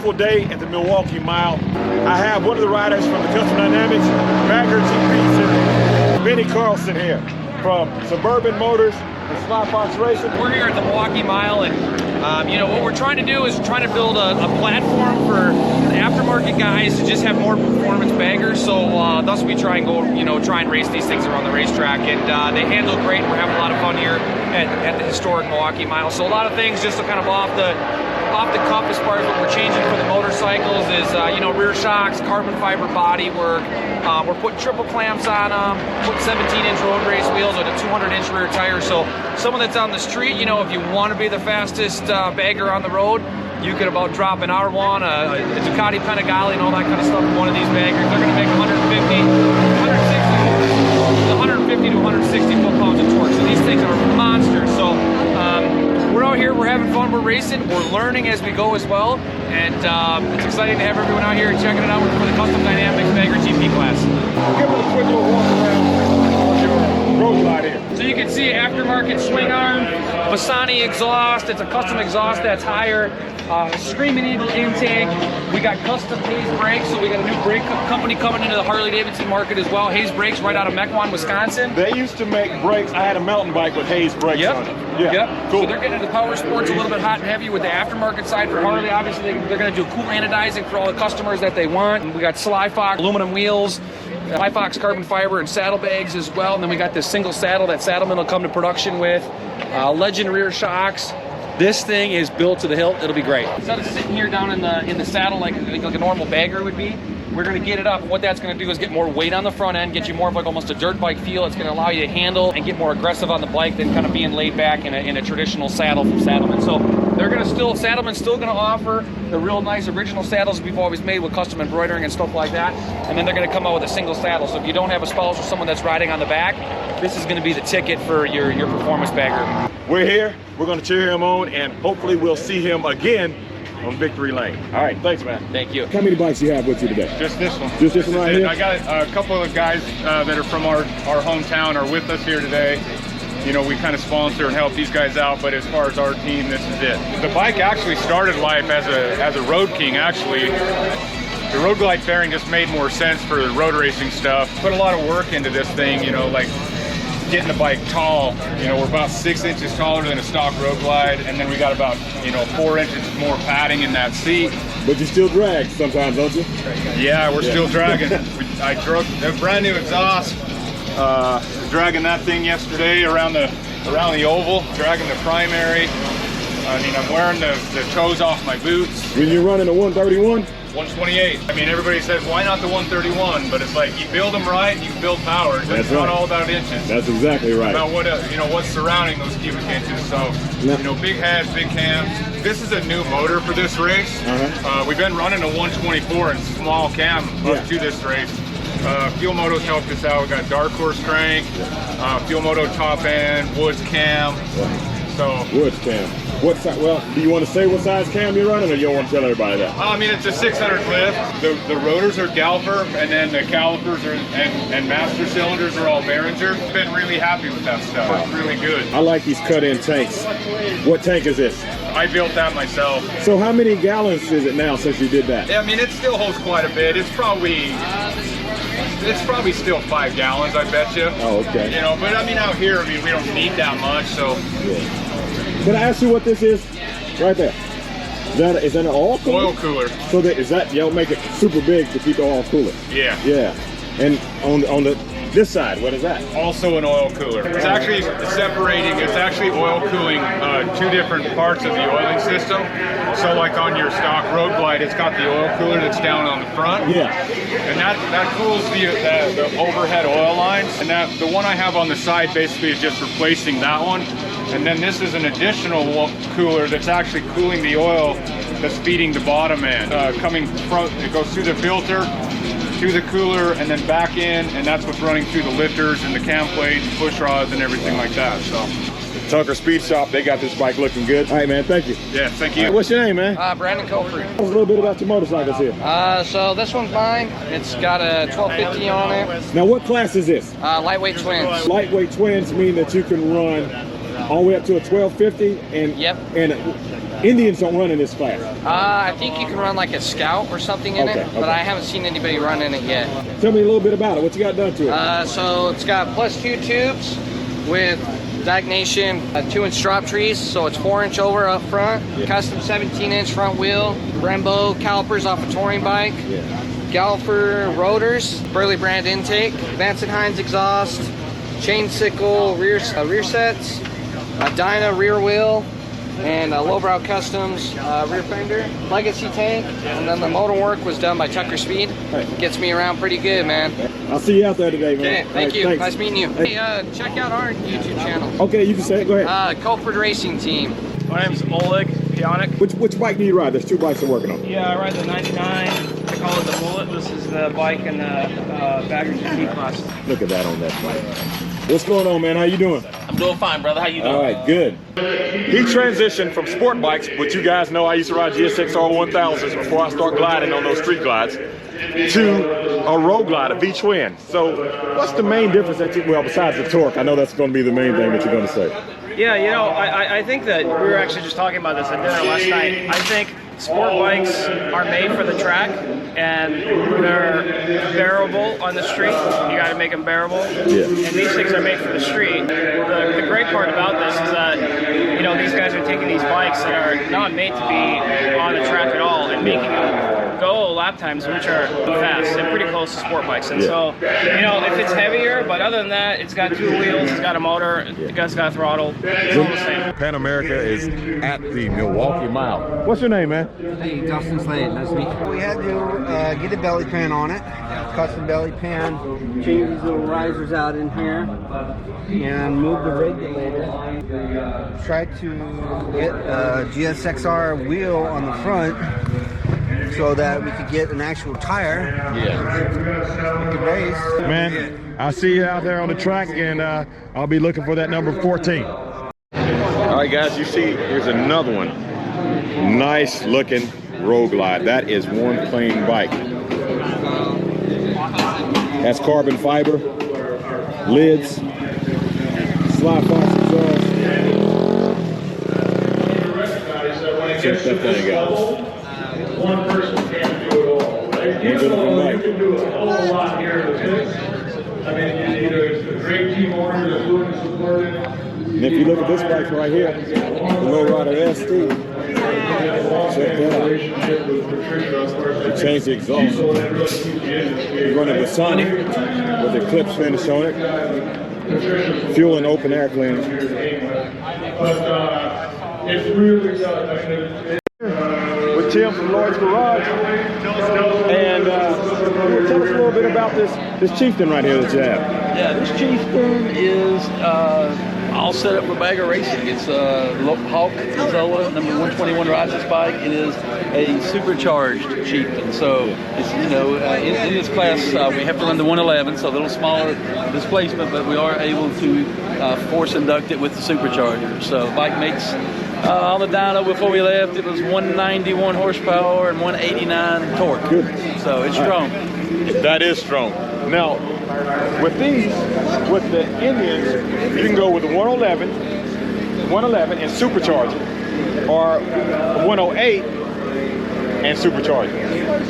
beautiful day at the Milwaukee Mile. I have one of the riders from the Custom Dynamics Bagger GP Series, Benny Carlson here from Suburban Motors and Sly Fox Racing. We're here at the Milwaukee Mile, and you know what we're trying to do is trying to build a platform for the aftermarket guys to just have more performance baggers. So thus we try and go, try and race these things around the racetrack, and they handle great. We're having a lot of fun here at the historic Milwaukee Mile. So a lot of things just to kind of off the cuff as far as what we're changing for the motorcycles is, rear shocks, carbon fiber body work. We're putting triple clamps on them, putting 17-inch road race wheels with a 200-inch rear tire. So someone that's on the street, if you want to be the fastest bagger on the road, you could about drop an R1, a Ducati Panigale, and all that kind of stuff in one of these baggers. They're going to make 150 to 160 foot-pounds of torque. So these things are monsters. So we're out here, we're having fun, we're racing, we're learning as we go as well, and it's exciting to have everyone out here checking it out for the Custom Dynamics Bagger GP class. Give us a quick little walk around on your road glide here. So you can see aftermarket swing arm, Bassani exhaust, it's a custom exhaust that's higher, Screaming Eagle intake. We got custom Hayes brakes, so we got a new brake company coming into the Harley-Davidson market as well. Hayes brakes right out of Mequon, Wisconsin. They used to make brakes. I had a mountain bike with Hayes brakes on it. Yeah, yep. Cool. So they're getting into power sports a little bit hot and heavy with the aftermarket side for Harley. Obviously, they're going to do cool anodizing for all the customers that they want. And we got Sly Fox aluminum wheels, Sly Fox carbon fiber and saddlebags as well. And then we got this single saddle that Saddlemen will come to production with. Legend rear shocks. This thing is built to the hilt. It'll be great. Instead of sitting here down in the saddle like a normal bagger would be, we're going to get it up. What that's going to do is get more weight on the front end, get you more of like almost a dirt bike feel. It's going to allow you to handle and get more aggressive on the bike than kind of being laid back in a traditional saddle from Saddlemen. So they're going to Saddlemen's still going to offer the real nice original saddles we've always made with custom embroidering and stuff like that. And then they're going to come out with a single saddle. So if you don't have a spouse or someone that's riding on the back, this is going to be the ticket for your performance bagger. We're here. We're going to cheer him on, and hopefully we'll see him again on Victory Lane. All right, thanks, man. Thank you. How many bikes do you have with you today? Just this one. Just this one right here? I got a couple of guys that are from our hometown are with us here today. We kind of sponsor and help these guys out, but as far as our team, this is it. The bike actually started life as a Road King, actually. The Road Glide fairing just made more sense for the road racing stuff. Put a lot of work into this thing, like getting the bike tall. We're about 6 inches taller than a stock Road Glide, and then we got about 4 inches more padding in that seat. But you still drag sometimes, don't you? Yeah, we're still dragging. I drove a brand new exhaust, dragging that thing yesterday around the oval, dragging the primary. I'm wearing the toes off my boots. When you're running a 131? 128. Everybody says, why not the 131? But it's like, you build them right, you build power. It's not all about inches. That's exactly right. About what what's surrounding those cubic inches. So, big heads, big cams. This is a new motor for this race. We've been running a 124 and small cam up to this race. Fuel Moto's helped us out. We got Dark Horse crank, Fuel Moto top end, Woods cam. So Woods cam. What size? Well, do you want to say what size cam you're running, or you don't want to tell everybody that? It's a 600 lift. The rotors are Galfer, and then the calipers and master cylinders are all Behringer. Been really happy with that stuff. It's really good. I like these cut-in tanks. What tank is this? I built that myself. So how many gallons is it now since you did that? It still holds quite a bit. It's probably still 5 gallons, I bet you. Oh, okay. But out here, we don't need that much, so. Yeah. Can I ask you what this is? Right there. Is that an oil cooler? Oil cooler. So y'all make it super big to keep the oil cooler? Yeah. Yeah. And on this side, what is that? Also an oil cooler. It's actually separating, it's actually oil cooling 2 different parts of the oiling system. So like on your stock Road Glide, it's got the oil cooler that's down on the front. Yeah. And that cools the overhead oil lines. And the one I have on the side basically is just replacing that one. And then this is an additional cooler that's actually cooling the oil that's feeding the bottom end. It goes through the filter, to the cooler, and then back in, and that's what's running through the lifters and the cam plate and push rods and everything like that. So Tucker Speed Shop, they got this bike looking good. All right, man, thank you. Yeah, thank you. Right, what's your name, man? Brandon Colfrey. Tell us a little bit about your motorcycles here. So this one's mine. It's got a 1250 on it. Now, what class is this? Lightweight twins. Lightweight twins mean that you can run all the way up to a 1250, and Yep. and Indians don't run in this class. I think you can run like a scout or something in it, but I haven't seen anybody run in it yet. Tell me a little bit about it. What you got done to it? So it's got +2 tubes with Dagnation 2-inch drop trees, so it's 4-inch over up front. Custom 17-inch front wheel, Brembo calipers off a touring bike. Galloper rotors, Burley brand intake, Vance & Hines exhaust, chain sickle rear sets, a Dyna rear wheel, and a Lowbrow Customs rear fender, legacy tank, and then the motor work was done by Tucker Speed. Gets me around pretty good, man. I'll see you out there today, man. Okay, thank you. Thanks. Nice meeting you. Hey, check out our YouTube channel. Okay, you can say it. Go ahead. Culford Racing Team. My name's Oleg Pionik. Which bike do you ride? There's 2 bikes I'm working on. Yeah, I ride the 99. I call it the Mullet. This is the bike in the Bagger GT class. Look at that on that bike. What's going on, man? How you doing? I'm doing fine, brother. How you doing? All right, good. He transitioned from sport bikes, which you guys know I used to ride GSXR 1000s before I start gliding on those street glides, to a road glide, a V-twin. So what's the main difference that you, well, besides the torque, I know that's going to be the main thing that you're going to say. Yeah, you know, I think that we were actually just talking about this at dinner last night. I think sport bikes are made for the track, and they're bearable on the street. You got to make them bearable. Yeah. And these things are made for the street. The great part about this is that, you know, these guys are taking these bikes that are not made to be on the track at all and making them go lap times, which are fast and pretty close to sport bikes. And so, you know, if it's heavier, but other than that, it's got 2 wheels, it's got a motor, it's got a throttle. It's all the same. Pan America is at the Milwaukee Mile. What's your name, man? Hey, Dustin Slade, nice to meet you. We had to get a belly pan on it, custom belly pan, change these little risers out in here, and move the regulator. Try to get a GSXR wheel on the front so that we could get an actual tire. We could race. Man, I'll see you out there on the track, and I'll be looking for that number 14. All right, guys, you see, here's another one. Nice looking road glide. That is one plain bike. Has carbon fiber, lids, slide box exhaust. Check that thing out. One person can't do it all, right? You can do a whole lot here in this. I mean, you know, it's a great team owner that's willing to support it. And if you look at this bike right here, the Lowrider ST, check that out. You change the exhaust. You're running the Sonic with the Eclipse finish on it. Fuel and open air cleaning. But it's really, with Tim from Lloyd's Garage, and tell us a little bit about this Chieftain right here that you have. Yeah, this Chieftain is all set up for Bagger Racing. It's Hawk Zola, number 121 rides this bike. It is a supercharged Chieftain. So it's, you know, in this class we have to run the 111, so a little smaller displacement, but we are able to force induct it with the supercharger. So the bike makes on the dyno before we left, it was 191 horsepower and 189 torque. Good. So it's strong. That is strong. Now, with these, with the Indians, you can go with the 111 and supercharge it, or 108 and supercharge it.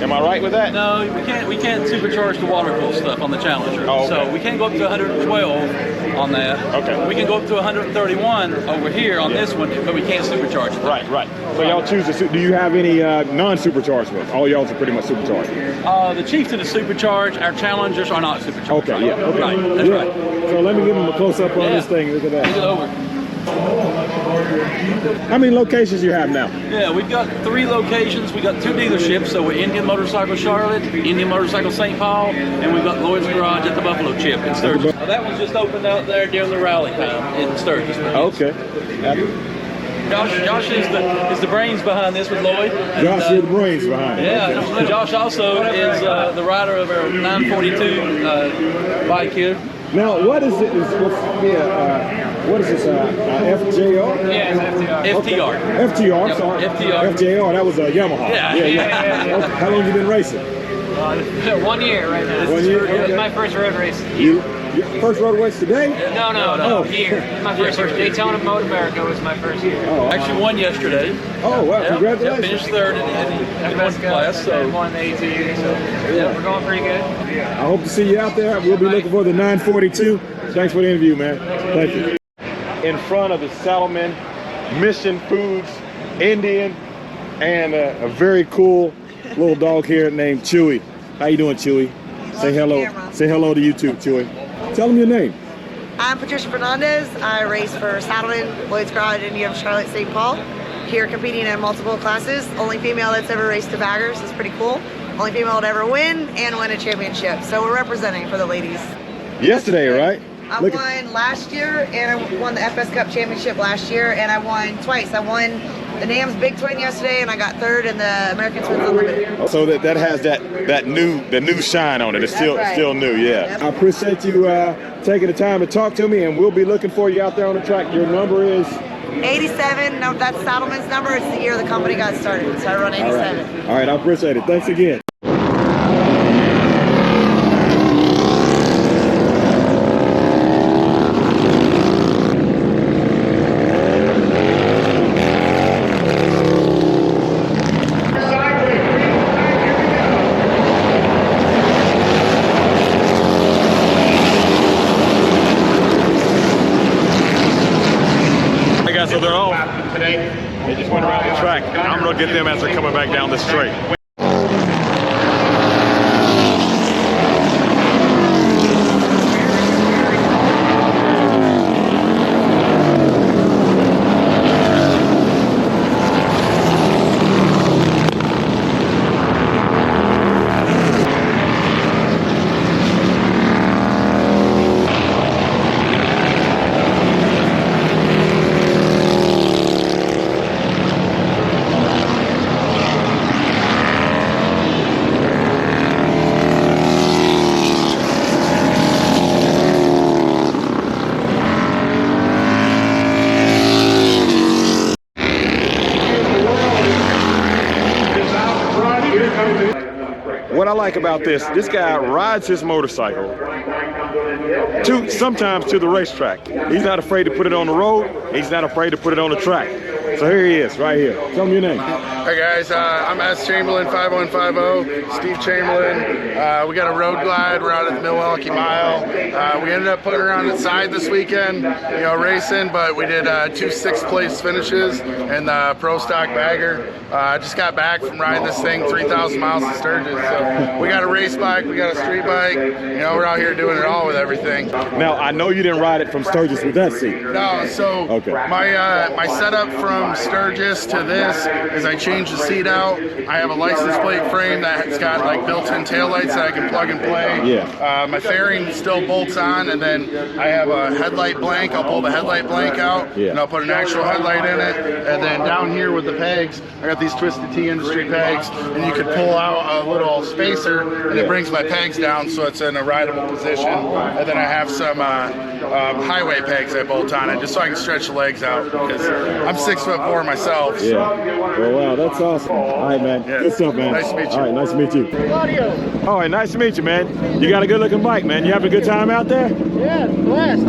Am I right with that? No, we can't supercharge the water cooled stuff on the Challenger. Oh, okay. So we can't go up to 112 on that. Okay. We can go up to 131 over here on this one, but we can't supercharge it. Right. So y'all choose the, do you have any non-supercharged ones? All y'all's are pretty much supercharged. The Chieftain is supercharged. Our Challengers are not supercharged. Okay, yeah. Okay. Right, that's right. So let me give them a close-up on this thing. Look at that. Get it over. How many locations you have now? Yeah, we've got 3 locations. We got 2 dealerships. So we're Indian Motorcycle Charlotte, Indian Motorcycle St. Paul, and we've got Lloyd's Garage at the Buffalo Chip in Sturgis. That one just opened out there during the rally time in Sturgis. Okay. Josh is the brains behind this with Lloyd. Josh is the brains behind it. Yeah, Okay. Josh also is the rider of our 942 bike here. Now, what is it? What is this? FJR? Yeah, it's FTR. FTR. FTR. Yep, Sorry. FTR. FJR. That was a Yamaha. Yeah. Okay. How long you been racing? 1 year right now. 1 year. This is Okay. my first road race. Your first road race today? No, here. My first year. Daytona Motor America was my first year. Oh, Actually won yesterday. oh wow! Yep, Congratulations. finished third in the one class. So won the ATV, so yeah, we're going pretty good. I hope to see you out there. We'll be looking for the 942. Thanks for the interview, man. Thank you. In front of the Saddlemen Mission Foods Indian, and a very cool little dog here named Chewy. How you doing, Chewy? Say hello. Say hello to YouTube, Chewy. Tell them your name. I'm Patricia Fernandez. I race for Saddlemen, Lloyd's Garage, India, Charlotte, St. Paul. Here competing in multiple classes. Only female that's ever raced to baggers. It's pretty cool. Only female to ever win and win a championship. So we're representing for the ladies. Yesterday, right? I won last year, and I won the FS Cup Championship last year, and I won twice. I won the NAM's Big Twin yesterday, and I got third in the American Twins Unlimited. So that has that new shine on it. It's still new, yeah. Yep. I appreciate you taking the time to talk to me, and we'll be looking for you out there on the track. Your number is 87. No, that's Saddlemen's number. It's the year the company got started, so I run 87. All right, I appreciate it. Thanks again. So they're all today. They just went around the track. I'm gonna get them as they're coming back down the straight. What I like about this guy rides his motorcycle sometimes to the racetrack. He's not afraid to put it on the road. He's not afraid to put it on the track. So here he is, right here. Tell me your name. Hi guys, I'm S. Chamberlain, 5150, Steve Chamberlain. We got a road glide. We're out at the Milwaukee Mile. We ended up putting her on its side this weekend, racing, but we did 2 6th place finishes in the Pro Stock Bagger. I just got back from riding this thing 3,000 miles to Sturgis. So we got a race bike, we got a street bike. We're out here doing it all with everything. Now, I know you didn't ride it from Sturgis with that seat. No, so okay. My setup from Sturgis to this is I changed the seat out. I have a license plate frame that's got like built-in taillights that I can plug and play. Yeah. My fairing still bolts on, and then I have a headlight blank. I'll pull the headlight blank out, and I'll put an actual headlight in it. And then down here with the pegs, I got these Twisted T Industry pegs, and you could pull out a little spacer, and it brings my pegs down so it's in a rideable position. And then I have some highway pegs I bolt on it just so I can stretch the legs out, because I'm 6'4" myself. So. Yeah. Well, wow, that's awesome. All right, man. Yeah. Good stuff, man. Nice to meet you. All right, nice to meet you. All right, nice to meet you, man. You got a good-looking bike, man. You having a good time out there? Yeah, blessed.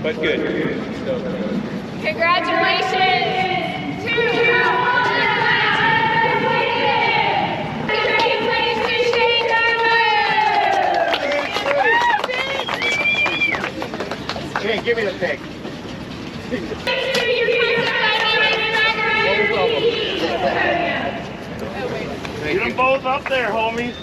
But good. Congratulations to Shane, give me the pick. Get them both up there, homies.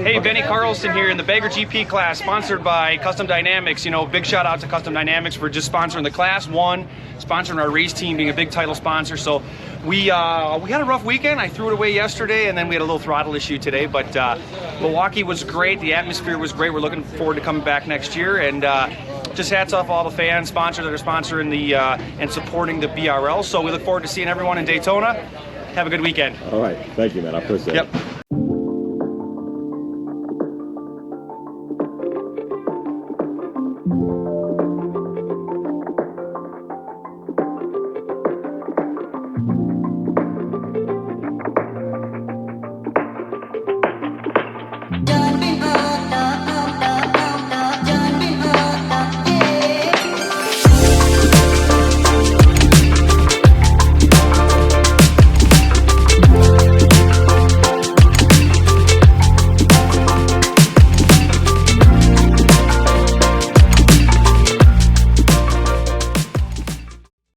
Hey, Benny Carlson here in the Bagger GP class sponsored by Custom Dynamics. You know, big shout out to Custom Dynamics for just sponsoring the class. One, sponsoring our race team, being a big title sponsor. So we had a rough weekend. I threw it away yesterday, and then we had a little throttle issue today. But Milwaukee was great. The atmosphere was great. We're looking forward to coming back next year. And just hats off all the fans, sponsors that are sponsoring the and supporting the BRL. So we look forward to seeing everyone in Daytona. Have a good weekend. All right. Thank you, man. I appreciate it. Yep.